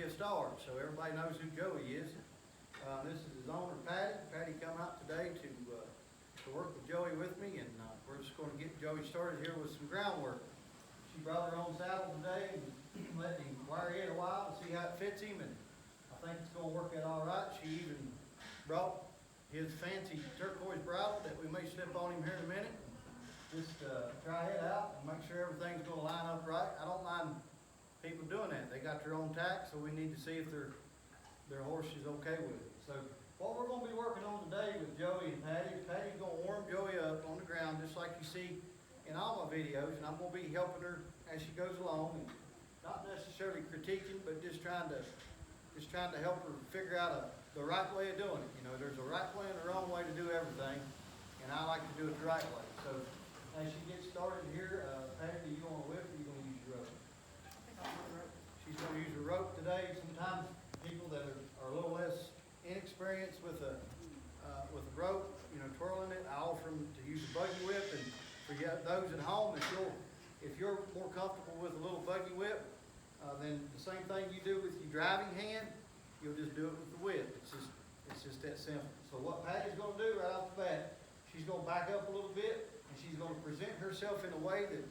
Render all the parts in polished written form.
a start, so everybody knows who Joey is. This is his owner, Patty. Patty come out today to work with Joey with me, and we're just going to get Joey started here with some groundwork. She brought her own saddle today and let him wire it a while to see how it fits him, and I think it's going to work out all right. She even brought his fancy turquoise bridle that we may slip on him here in a minute. Just try it out and make sure everything's going to line up right. I don't mind people doing that. They got their own tack, so we need to see if their horse is okay with it. So what we're going to be working on today with Joey and Patty is Patty's going to warm Joey up on the ground just like you see in all my videos, and I'm going to be helping her as she goes along, and not necessarily critiquing, but just trying to help her figure out the right way of doing it. You know, there's a right way and a wrong way to do everything, and I like to do it the right way. So as she gets started here, Patty, are you going to whip or are you going to use your rope? She's going to use her rope today. Sometimes people that are a little less inexperienced with a rope, you know, twirling it, I offer them to use a buggy whip. And for those at home, if you're more comfortable with a little buggy whip, then the same thing you do with your driving hand, you'll just do it with the whip. It's just that simple. So what Patty's going to do right off the bat, she's going to back up a little bit, and she's going to present herself in a way that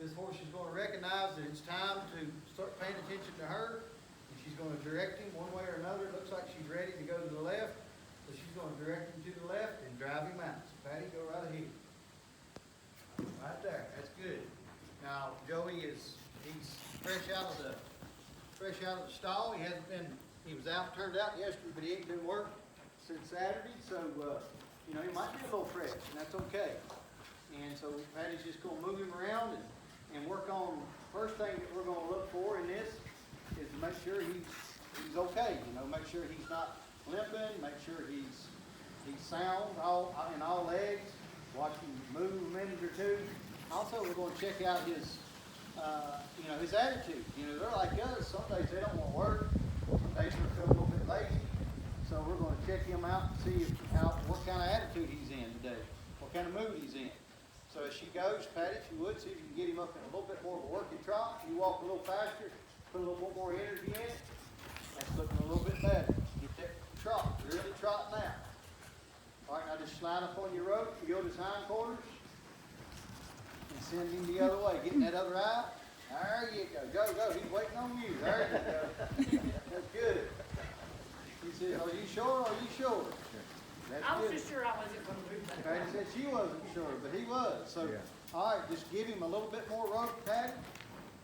this horse is going to recognize that it's time to start paying attention to her, and she's going to direct him one way or another. It looks like she's ready to go to the left, so she's going to direct him to the left and drive him out. So Patty, go right ahead. Right there, that's good. Now Joey he's fresh out of the stall. He was turned out yesterday, but he ain't been work since Saturday, so you know, he might be a little fresh, and that's okay. And so Patty's just going to move him around and work on. First thing that we're going to look for in this is to make sure he's okay. You know, make sure he's not limping. Make sure he's sound in all legs. Watch him move a minute or two. Also, we're going to check out his his attitude. You know, they're like us. Some days they don't want to work. Some days they feel a little bit lazy. So we're going to check him out and see what kind of attitude he's in today, what kind of mood he's in. So as she goes, Patty, if you would, see if you can get him up in a little bit more of a working trot. You walk a little faster, put a little bit more energy in it. That's looking a little bit better. Get that trot, really trotting out. All right, now just slide up on your rope, yield his hindquarters, and send him the other way. Getting that other eye. There you go. Go, go. He's waiting on you. There you go. That's good. He said, are you sure? Are you sure? That's I was good. just sure I wasn't going to move that. Patty said she wasn't sure, but he was. So, Yeah. all right, just give him a little bit more rope, Patty.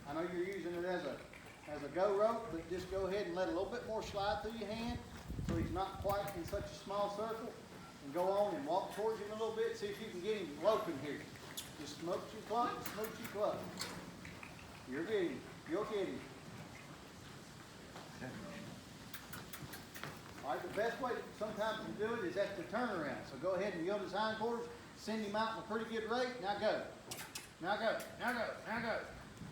I know you're using it as a go rope, but just go ahead and let a little bit more slide through your hand so he's not quite in such a small circle. And go on and walk towards him a little bit. See if you can get him loping here. Just smooch your cluck, smooch your cluck. You're getting, you'll get him. All right, the best way sometimes to do it is at the turnaround. So go ahead and yield his hindquarters, send him out in a pretty good rate. Now go. Now go. Now go. Now go.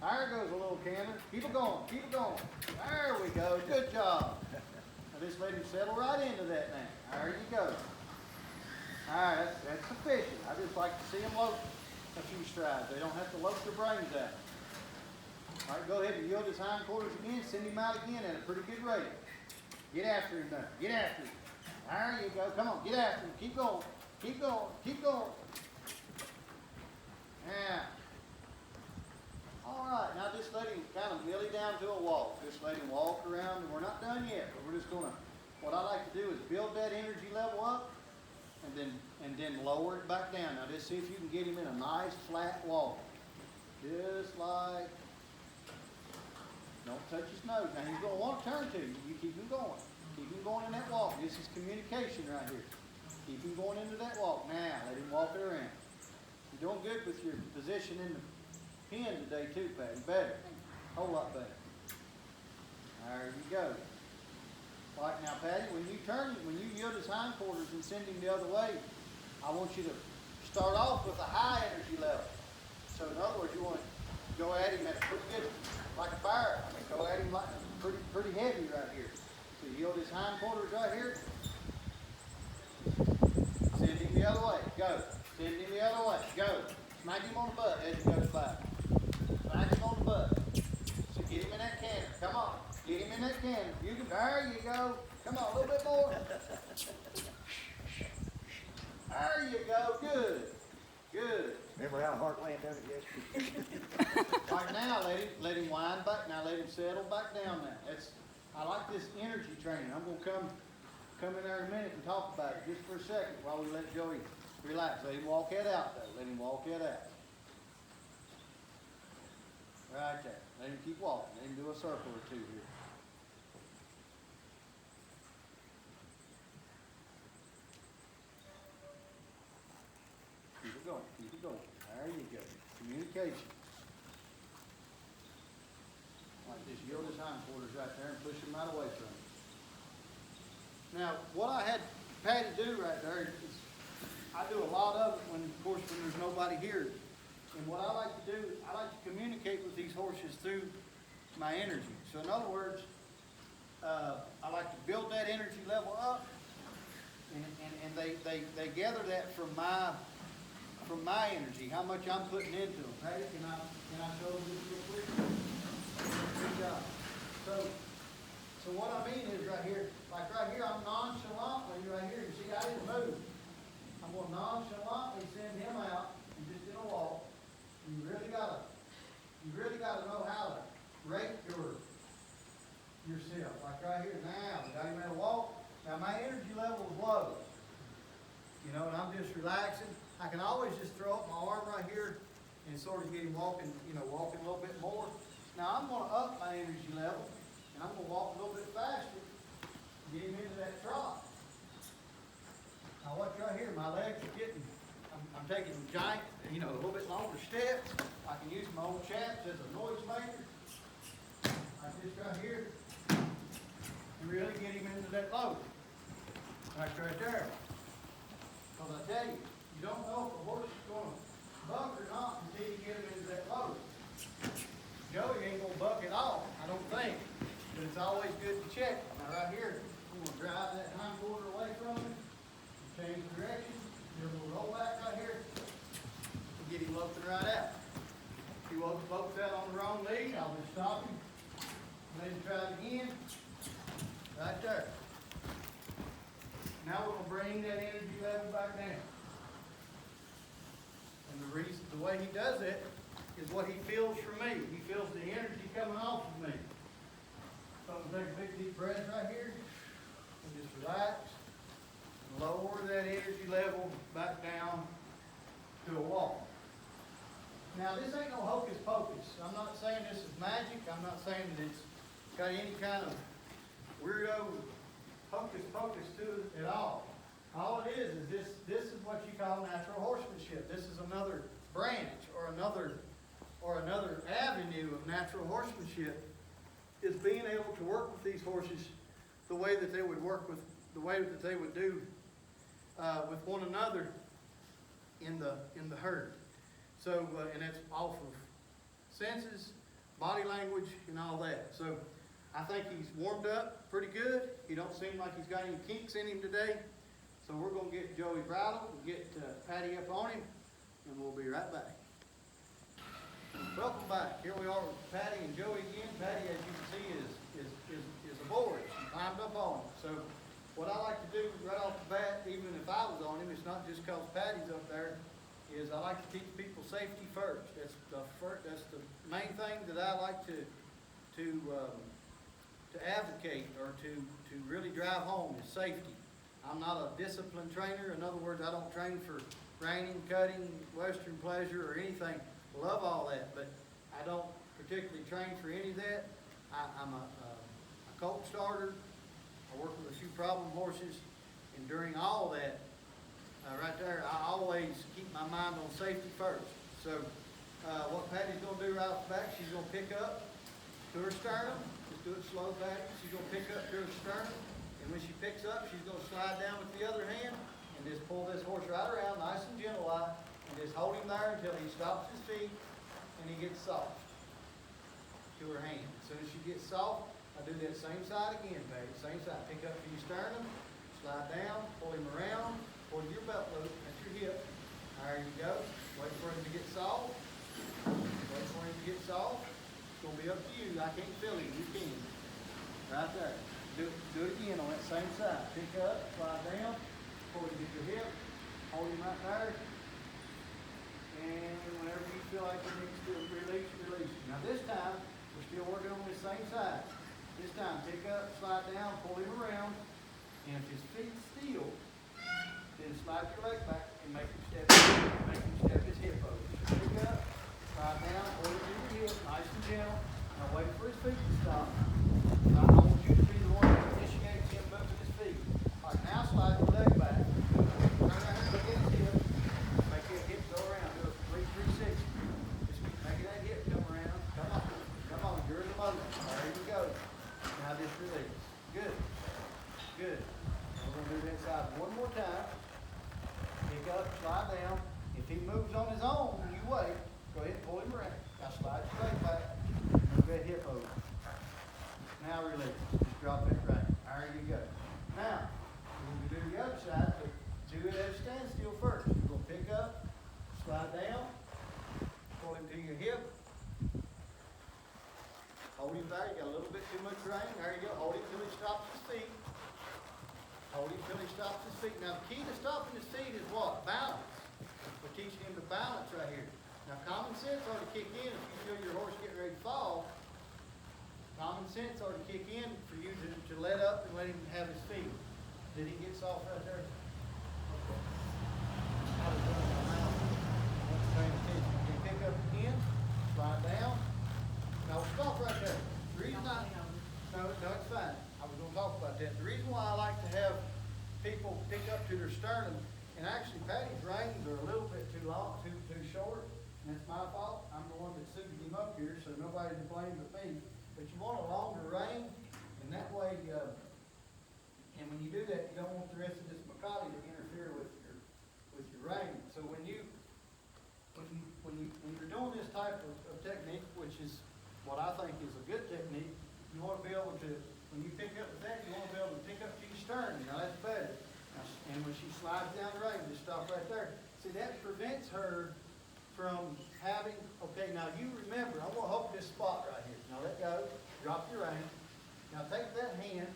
There goes a little canter. Keep it going. Keep it going. There we go. Good job. Now just let him settle right into that now. There you go. All right, that's sufficient. I just like to see them lope a few strides. They don't have to lope their brains out. All right, go ahead and yield his hindquarters again. Send him out again at a pretty good rate. Get after him now. Get after him. There you go. Come on, get after him. Keep going. Keep going. Keep going. Yeah. All right, now just let him kind of millie down to a walk. Just let him walk around. We're not done yet, but we're just going to, what I like to do is build that energy level up and then lower it back down. Now just see if you can get him in a nice flat walk. Just like, don't touch his nose. Now he's going to want to turn to you. You keep him going. Keep him going in that walk. This is communication right here. Keep him going into that walk. Now let him walk it around. You're doing good with your position in the pen today too, Patty. Better. A whole lot better. There you go. All right, now Patty, when you yield his hindquarters and send him the other way, I want you to start off with a high energy level. So in other words, you want to go at him at a pretty good, like a fire. I mean, go at him like pretty heavy right here. So yield his hindquarters right here. Send him the other way. Go. Send him the other way. Go. Smack him on the butt as he goes by. Smack him on the butt. So get him in that canter. Come on. Get him in in that cannon. You can, there you go. Come on, a little bit more. There you go, good, good. Remember how Heartland done it yesterday? Right now, let him wind back, now let him settle back down now. I like this energy training. I'm gonna come in there in a minute and talk about it just for a second while we let Joey relax. Let him walk it out though, let him walk it out. Right there, let him keep walking, let him do a circle or two here. Keep it going, keep it going. There you go. Communication. Like just yield his hindquarters right there and push him right away from him. Now, what I had Patty do right there is, I do a lot of it when, of course, when there's nobody here. And what I like to do, I like to communicate with these horses through my energy. So in other words, I like to build that energy level up, and they gather that from my energy, how much I'm putting into them. Patty, can I show them this real quick? Good job. So what I mean is right here, like right here, I'm nonchalantly right here. You see, I didn't move. I'm going to nonchalantly send him out and just in a walk. You really gotta know how to rate yourself. Like right here now, got him in a walk. Now my energy level is low. You know, and I'm just relaxing. I can always just throw up my arm right here and sort of get him walking, walking a little bit more. Now I'm going to up my energy level, and I'm going to walk a little bit faster, get him into that trot. Now watch right here, my legs are getting, I'm taking giant, a little bit longer steps. I can use my own chaps as a noise maker. Like this right here, and really get him into that load. Like right there. Because I tell you, you don't know if a horse is going to buck or not until you get him into that load. Joey ain't going to buck at all, I don't think. But it's always good to check. Now right here, I'm going to drive that hindquarter away from him, change the direction, do a little roll back right here, and get him loping right out. If he lopes out on the wrong lead, I'll just stop him, let him try it again, right there. Now we're going to bring that energy level back down. And the way he does it is what he feels from me. He feels the energy coming off of me. So I'm going to take a big deep breath right here and just relax. And lower that energy level back down to a walk. Now this ain't no hocus pocus. I'm not saying this is magic. I'm not saying that it's got any kind of weirdo hocus pocus to it at all. All it is this is what you call natural horsemanship. This is another branch or another avenue of natural horsemanship, is being able to work with these horses the way that they would work with, the way that they would do with one another in the herd. So, and that's off of senses, body language, and all that. So I think he's warmed up pretty good. He don't seem like he's got any kinks in him today. So we're going to get Joey bridled, we'll get Patty up on him, and we'll be right back. Welcome back. Here we are with Patty and Joey again. Patty, as you can see, is aboard. She climbed up on him. So what I like to do right off the bat, even if I was on him, it's not just because Patty's up there, is I like to teach people safety first. That's the main thing that I like to advocate or to really drive home is safety. I'm not a disciplined trainer. In other words, I don't train for reining, cutting, western pleasure, or anything. Love all that, but I don't particularly train for any of that. I'm a colt starter. I work with a few problem horses, and during all that, right there, I always keep my mind on safety first. So what Patty's going to do right off the back, she's going to pick up to her sternum. Just do it slow, Patty. She's going to pick up to her sternum. And when she picks up, she's going to slide down with the other hand and just pull this horse right around nice and gentle like, and just hold him there until he stops his feet and he gets soft to her hand. As soon as she gets soft, I do that same side again, Patty. Same side. Pick up to your sternum, slide down, pull him around, pull your belt loop at your hip. There you go. Wait for him to get soft. Wait for him to get soft. It's going to be up to you. I can't feel him. You can. Right there. Do it again on that same side. Pick up, slide down, before you get your hip. Hold him right there. And whenever you feel like you need to release, release. Now this time, we're still working on this same side. This time, pick up, slide down, pull him around. And if his feet's still, then slide your leg back and make him step his hip over. Pick up, slide down, pull him to your hip, nice and gentle. Now wait for his feet to stop. Now, I want you to be the one that initiates him moving his feet. All right, now slide your leg back. Turn around, look at his hip. Make that hip go around. Do a complete 360. Just keep making that hip come around. Come on, you're in the motion. There you go. Now just release. Good. Good. We're going to do that side one more time. Pick up, slide down. If he moves on his own, you wait. Go ahead and pull him around. Now slide your leg back. Move that hip over. Now release. Just drop it right. There you go. Now, when we do the other side, do it at a standstill first. You're going to pick up, slide down, pull him to your hip. Hold him there. You got a little bit too much rein. There you go. Hold him till he stops his feet. Hold him till he stops his feet. Now, the key to stopping his feet is what? Balance. We're teaching him to balance right here. Now, common sense ought to kick in if you feel your horse getting ready to fall. Common sense ought to kick in for you to let up and let him have his feet. Did he get soft right there? Okay. I was running my mouth. I want you paying attention. You can pick up again, slide down. Now, stop right there. The reason no, it's fine. I was going to talk about that. The reason why I like to have people pick up to their sternum, and actually Patty's reins are a little bit too long, too short, and it's my fault. I'm the one that suited him up here, so nobody to blame but me. But you want a longer rein, and that way, and when you do that, you don't want the rest of this Makati to interfere with your rein. So when you're doing this type of technique, which is what I think is a good technique, you want to be able to, when you pick up with that, you want to be able to pick up to your sternum. Now that's better. Now, and when she slides down the rein, just stop right there. See, that prevents her from having, okay, now you remember, I'm going to hold this spot right here. Now let go, drop your rein. Now take that hand,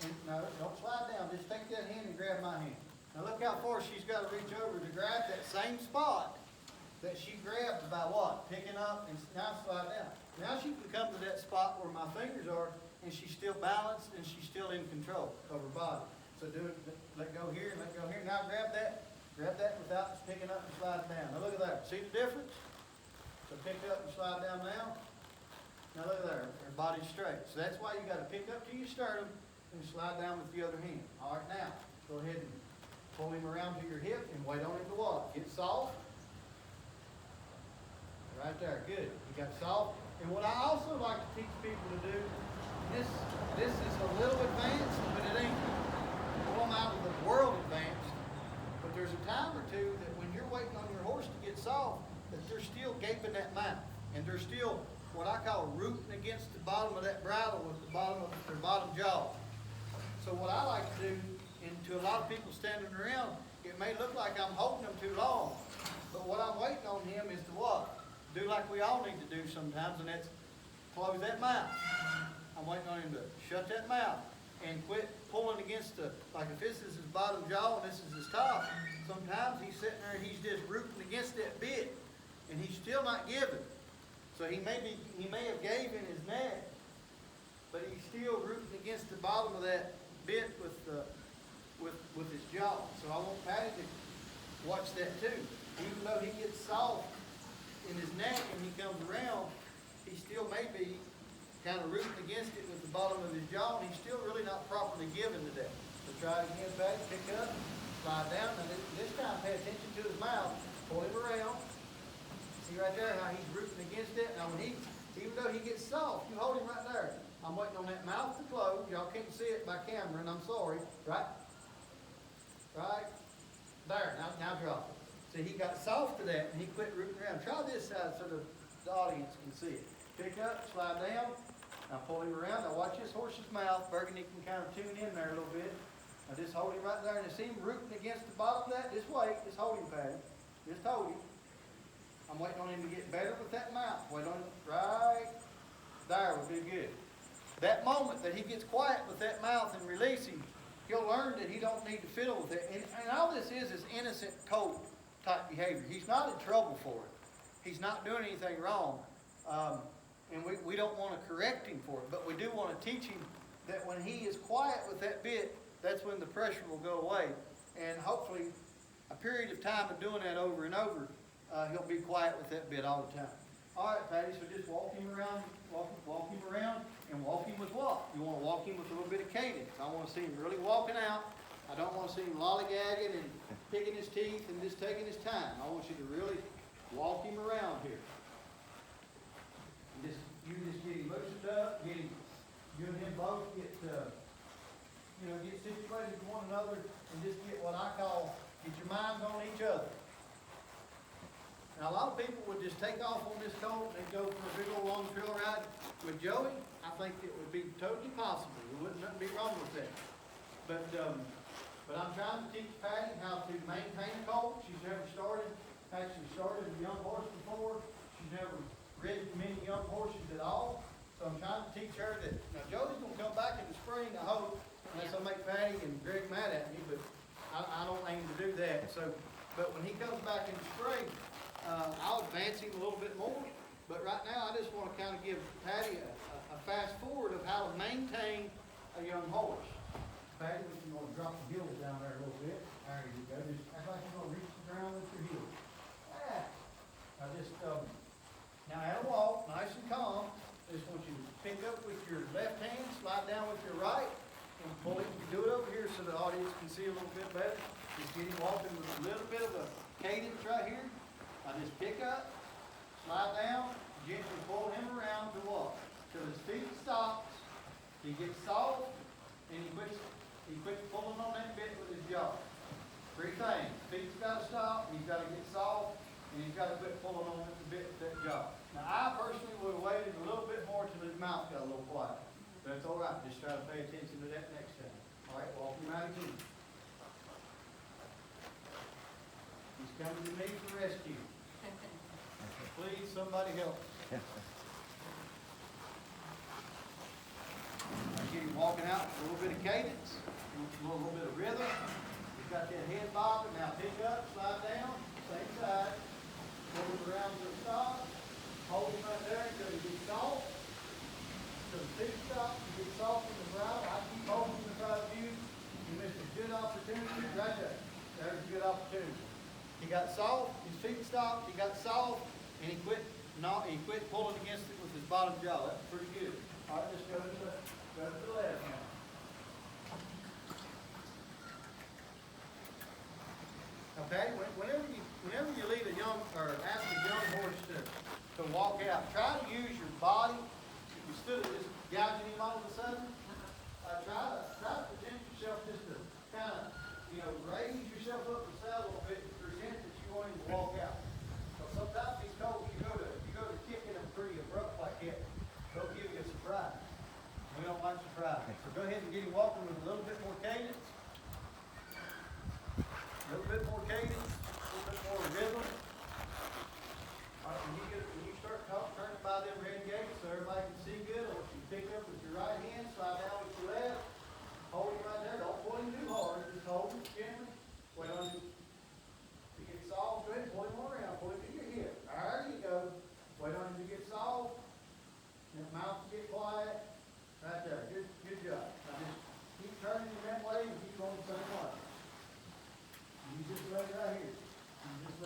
and no, don't slide down, just take that hand and grab my hand. Now look how far she's got to reach over to grab that same spot that she grabbed by what? Picking up and now slide down. Now she can come to that spot where my fingers are, and she's still balanced and she's still in control of her body. So do it, let go here and let go here. Now grab that without picking up and sliding down. Now look at that. See the difference? So pick up and slide down now. Now look at there. Her body's straight. So that's why you got to pick up to your sternum and slide down with the other hand. All right, now go ahead and pull him around to your hip and wait on him to walk. Get soft. Right there. Good. You got soft. And what I also like to teach people to do, this is a little advanced, but it ain't going out of the world advanced. But there's a time or two that when you're waiting on your horse to get soft, that they're still gaping that mouth. And they're still what I call rooting against the bottom of that bridle with the bottom of their bottom jaw. So what I like to do, and to a lot of people standing around, it may look like I'm holding them too long. But what I'm waiting on him is to what? Do like we all need to do sometimes, and that's close that mouth. I'm waiting on him to shut that mouth and quit pulling against like if this is his bottom jaw and this is his top, sometimes he's sitting there and he's just rooting against that bit, and he's still not giving. So he may have gave in his neck, but he's still rooting against the bottom of that bit with his jaw. So I want Patty to watch that too. Even though he gets soft in his neck and he comes around, he still may be kind of rooting against it with the bottom of his jaw, and he's still really not properly given to that. So try it again, Patty. Pick up, slide down. Now this time pay attention to his mouth. Pull him around. See right there how he's rooting against it? Now when even though he gets soft, you hold him right there. I'm waiting on that mouth to close. Y'all can't see it by camera, and I'm sorry. Right? Right? There. Now drop it. See, he got soft to that, and he quit rooting around. Try this side so the audience can see it. Pick up, slide down. Now pull him around. Now watch this horse's mouth. Burgundy can kind of tune in there a little bit. Now just hold him right there, and see him rooting against the bottom of that. Just wait. Just hold him, Patty. Just hold him. I'm waiting on him to get better with that mouth. Wait on him. Right there would be good. that moment that he gets quiet with that mouth and releasing, he'll learn that he don't need to fiddle with it. And all this is innocent colt type behavior. He's not in trouble for it. He's not doing anything wrong. And we don't want to correct him for it, but we do want to teach him that when he is quiet with that bit, that's when the pressure will go away. And hopefully, a period of time of doing that over and over, he'll be quiet with that bit all the time. All right, Patty, so just walk him around, walk him around, and walk him with what? You want to walk him with a little bit of cadence. I want to see him really walking out. I don't want to see him lollygagging and picking his teeth and just taking his time. I want you to really walk him around here. You just get him loosened up, get him, you and him both get, get situated with one another and just get what I call, get your minds on each other. Now, a lot of people would just take off on this colt and go for a big old long trail ride with Joey. I think it would be totally possible. There wouldn't nothing be wrong with that. But I'm trying to teach Patty how to maintain a colt. She's never actually started a young horse before. She's never ridden many young horses at all. So I'm trying to teach her that, now Joey's going to come back in the spring, I hope, unless I make Patty and Greg mad at me, but I don't aim to do that. So, but when he comes back in the spring, I'll advance him a little bit more. But right now, I just want to kind of give Patty a fast forward of how to maintain a young horse. Patty, you're going to drop the heels down there a little bit. There you go. Just act like you're going to reach the ground with your heels. Now just, now at a walk, nice and calm. I just want you to pick up with your left hand, slide down with your right, and pull it. You do it over here so the audience can see a little bit better. Just get him walking with a little bit of a cadence right here. Now just pick up, slide down, gently pull him around to what? Till his feet stops. He gets soft, and he quits pulling on that bit with his jaw. Three things. Feet's got to stop, he's got to get soft, and he's got to quit pulling on the bit with that jaw. Now, I personally would have waited a little bit more till his mouth got a little quiet. But that's all right. Just try to pay attention to that next time. All right, walk him out again. He's coming to me for rescue. Please, somebody help. I get him walking out with a little bit of cadence, a little bit of rhythm. He's got that head bobbing. Now pick up, slide down, same side. Pull him around to a stop. Hold him right there until he gets soft. Until the feet stop, he gets soft in the bridle. I keep holding him in front of you. You missed a good opportunity right there. There's a good opportunity. He got soft, his feet stopped, he got soft, and he quit pulling against it with his bottom jaw. That's pretty good. All right, let's go to the left now. Okay, whenever you lead a young, or ask a young horse to walk out, try to use your body. Instead of just gouging him all of a sudden, try to present yourself just to kind of, raise yourself up the saddle a little bit to present that you want him to walk out. So sometimes these colts, you go to kicking them pretty abrupt like that, they'll give you a surprise. We don't like surprise. So go ahead and get him walking with a little bit more cadence. A little bit more cadence, a little bit more rhythm. All right, when you start turning by them red gates so everybody can see good, I want you to pick up with your right hand, slide down with your left, hold him right there. Don't pull him too hard, just hold him gently. Wait on him. If he gets soft, go ahead and pull him around, pull him to your hip. There you go. Wait on him to get soft. His mouth to get quiet. Right there. Good job. Now just keep turning him that way and keep going the same way. You just lay right here. Now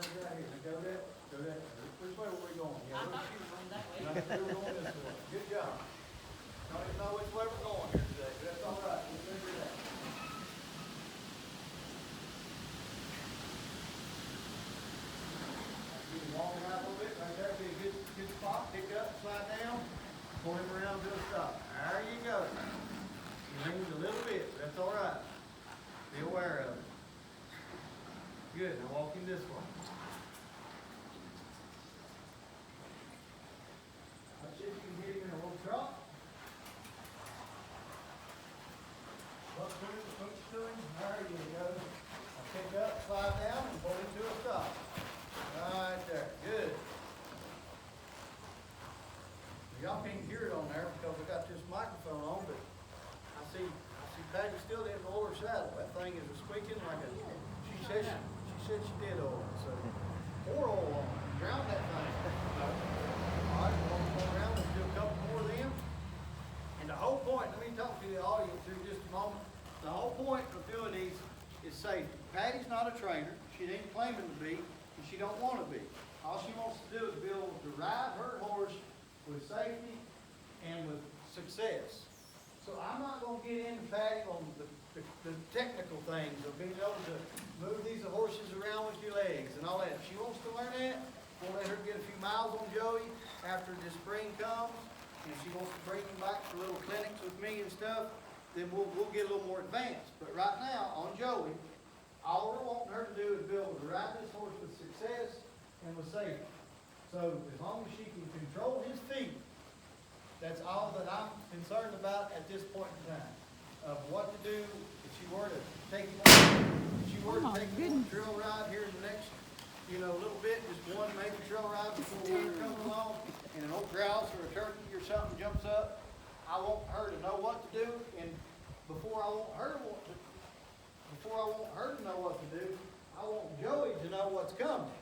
go that. Which way are we going? I thought you were going that way. We're going this way. Good job. Don't even know which way we're going here today, but that's all right. We'll figure it out. Keep him walking out a little bit. Right there would be a good spot. Pick up, slide down, pull him around to a stop. There you go. He leans a little bit, but that's all right. Be aware of it. Good. Now walk him this way. Let's see if you can get him in a little trot. Up to him, push to him. There you go. Now pick up, slide down, and pull him to a stop. Right there. Good. Y'all can't hear it on there because we got this microphone on. see Patty still didn't oil her saddle. That thing is squeaking like a, she said she did oil it, so pour oil on it, drown that thing. All right, we're gonna go around and do a couple more of them. And the whole point, let me talk to the audience here just a moment. The whole point of doing these is safety. Patty's not a trainer. She ain't claiming to be, and she don't want to be. All she wants to do is be able to ride her horse with safety and with success. So I'm not gonna get into Patty on the technical things of being able to move these horses around with your legs and all that. If she wants to learn that, we'll let her get a few miles on Joey after the spring comes. And if she wants to bring him back to little clinics with me and stuff, then we'll get a little more advanced. But right now, on Joey, all we're wanting her to do is be able to ride this horse with success and with safety. So as long as she can control his feet, that's all that I'm concerned about at this point in time. Of what to do if she were to take him on, if she were to take him on a trail ride here in the next, little bit, just one maybe trail ride before winter comes along, and an old grouse or a turkey or something jumps up. I want her to know what to do, and before I want her to know what to do, I want Joey to know what's coming.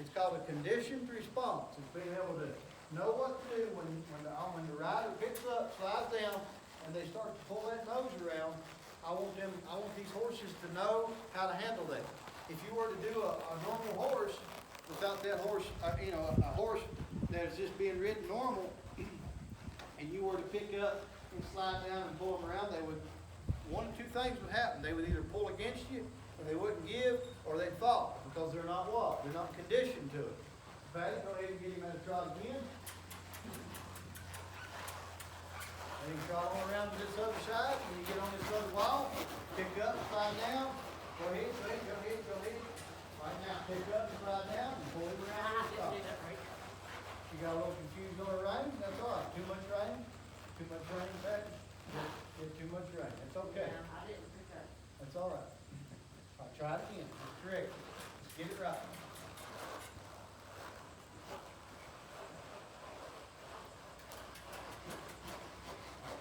It's called a conditioned response. It's being able to know what to do when the rider picks up, slides down, and they start to pull that nose around. I want these horses to know how to handle that. If you were to do a normal horse without that horse, a horse that is just being ridden normal, and you were to pick up and slide down and pull them around, one of two things would happen. They would either pull against you, or they wouldn't give, or they'd fall, because they're not what? They're not conditioned to it. Patty, go ahead and get him at a trot again. And you trot on around to this other side, when you get on this other wall, pick up, slide down. Go ahead. Right now, pick up and slide down and pull him around. You got a little confused on the rein? That's all right. Too much rein? Too much rein, Patty? Get too much rain. It's okay. I didn't pick up. That's all right. All right, try it again. Let's correct it. Let's get it right.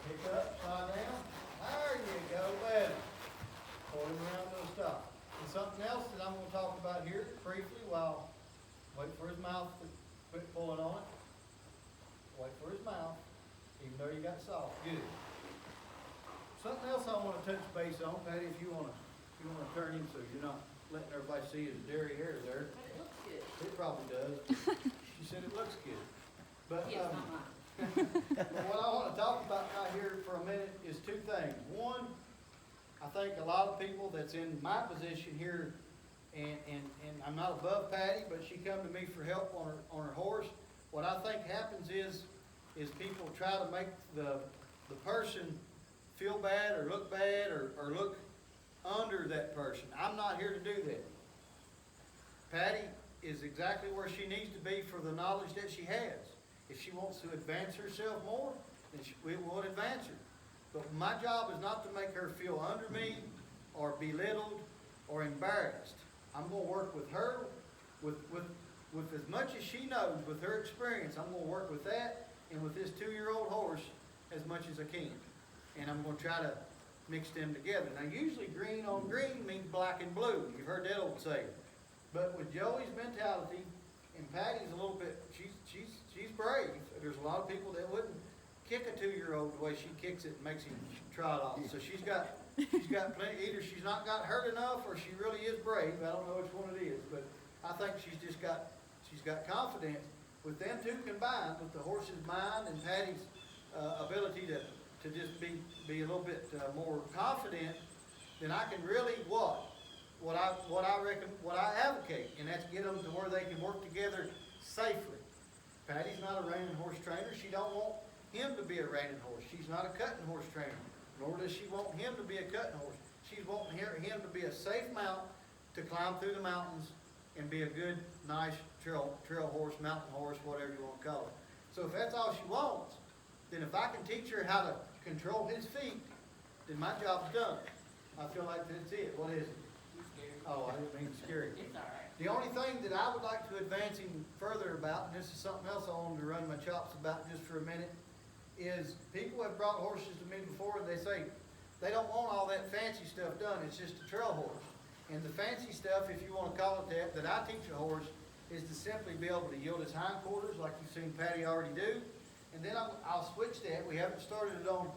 Pick up, slide down. There you go, baby. Pull him around to a stop. And something else that I'm going to talk about here briefly while wait for his mouth to quit pulling on it. Wait for his mouth, even though you got soft. Good. Something else I want to touch base on, Patty, if you want to turn him so you're not letting everybody see his dairy hair there. But it looks good. It probably does. She said it looks good. But, Yes, not mine. but what I want to talk about right here for a minute is two things. One, I think a lot of people that's in my position here, and I'm not above Patty, but she come to me for help on her horse. What I think happens is people try to make the person feel bad or look bad or look under that person. I'm not here to do that. Patty is exactly where she needs to be for the knowledge that she has. If she wants to advance herself more, then we will advance her. But my job is not to make her feel under me or belittled or embarrassed. I'm going to work with her with as much as she knows, with her experience. I'm going to work with that and with this 2-year-old horse as much as I can. And I'm going to try to mix them together. Now, usually green on green means black and blue. You've heard that old saying. But with Joey's mentality, and Patty's a little bit, she's brave. There's a lot of people that wouldn't kick a 2-year-old the way she kicks it and makes him trot off. So she's got plenty. Either she's not got hurt enough, or she really is brave. I don't know which one it is, but I think she's got confidence. With them two combined, with the horse's mind and Patty's ability to just be a little bit more confident, then I can really what I advocate, and that's get them to where they can work together safely. Patty's not a reining horse trainer. She don't want him to be a reining horse. She's not a cutting horse trainer, nor does she want him to be a cutting horse. She's wanting him to be a safe mount to climb through the mountains and be a good, nice trail horse, mountain horse, whatever you want to call it. So if that's all she wants, then if I can teach her how to control his feet, then my job's done. I feel like that's it. What is it? You scared. Oh, I didn't mean scary. It's all right. The only thing that I would like to advance him further about, and this is something else I wanted to run my chops about just for a minute, is people have brought horses to me before and they say, they don't want all that fancy stuff done, it's just a trail horse. And the fancy stuff, if you wanna call it that I teach a horse, is to simply be able to yield his hindquarters, like you've seen Patty already do. And then I'll switch that, we haven't started it on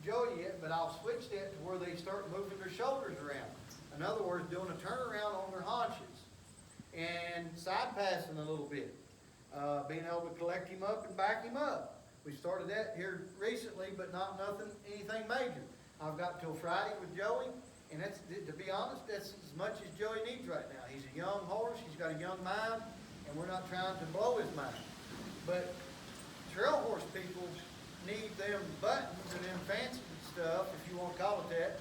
Joey yet, but I'll switch that to where they start moving their shoulders around. In other words, doing a turnaround on their haunches, and side passing a little bit. Being able to collect him up and back him up. We started that here recently, but anything major. I've got till Friday with Joey, and that's, to be honest, that's as much as Joey needs right now. He's a young horse, he's got a young mind, and we're not trying to blow his mind. But trail horse people need them buttons and them fancy stuff, if you want to call it that,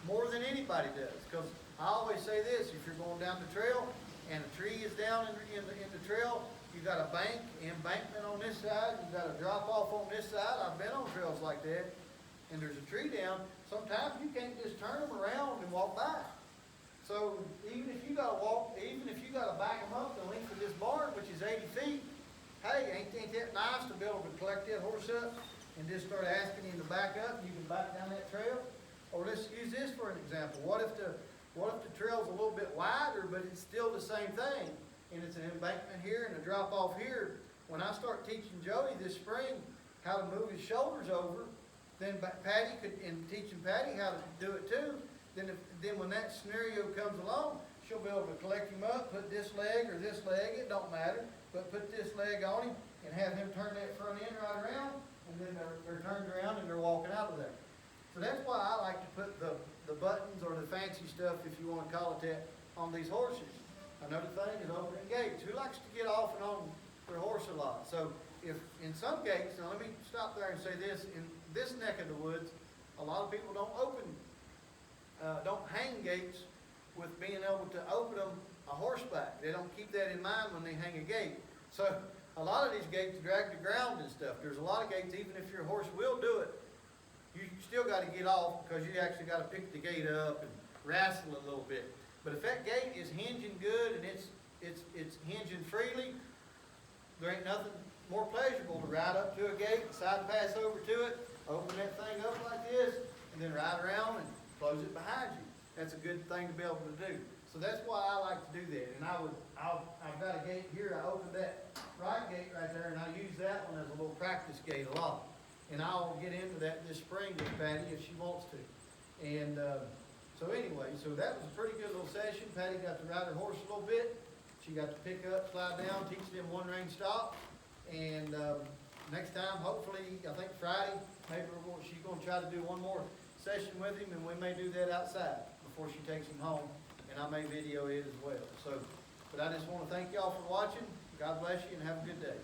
more than anybody does. Because I always say this, if you're going down the trail and a tree is down in the trail, you got a embankment on this side, you got a drop off on this side. I've been on trails like that, and there's a tree down. Sometimes you can't just turn them around and walk by. So even if you gotta back them up the length of this barn, which is 80 feet, hey, ain't that nice to be able to collect that horse up and just start asking him to back up, and you can back down that trail? Or let's use this for an example. What if the trail's a little bit wider, but it's still the same thing, and it's an embankment here and a drop off here? When I start teaching Joey this spring how to move his shoulders over, then Patty and teaching Patty how to do it too, then when that scenario comes along, she'll be able to collect him up, put this leg or this leg, it don't matter, but put this leg on him and have him turn that front end right around, and then they're turned around and they're walking out of there. So that's why I like to put the buttons or the fancy stuff, if you want to call it that, on these horses. Another thing is opening gates. Who likes to get off and on their horse a lot? So if in some gates, now let me stop there and say this, in this neck of the woods, a lot of people don't hang gates with being able to open them a horseback. They don't keep that in mind when they hang a gate. So a lot of these gates drag the ground and stuff. There's a lot of gates, even if your horse will do it, you still got to get off because you actually got to pick the gate up and wrestle a little bit. But if that gate is hinging good and it's hinging freely, there ain't nothing more pleasurable to ride up to a gate, side pass over to it, open that thing up like this, and then ride around and close it behind you. That's a good thing to be able to do. So that's why I like to do that. And I've got a gate here. I opened that right gate right there, and I use that one as a little practice gate a lot. And I'll get into that this spring with Patty if she wants to. And so anyway, so that was a pretty good little session. Patty got to ride her horse a little bit. She got to pick up, slide down, teach them one rein stop. And next time, hopefully, I think Friday, maybe she's going to try to do one more session with him, and we may do that outside before she takes him home. And I may video it as well. So, but I just want to thank y'all for watching. God bless you and have a good day.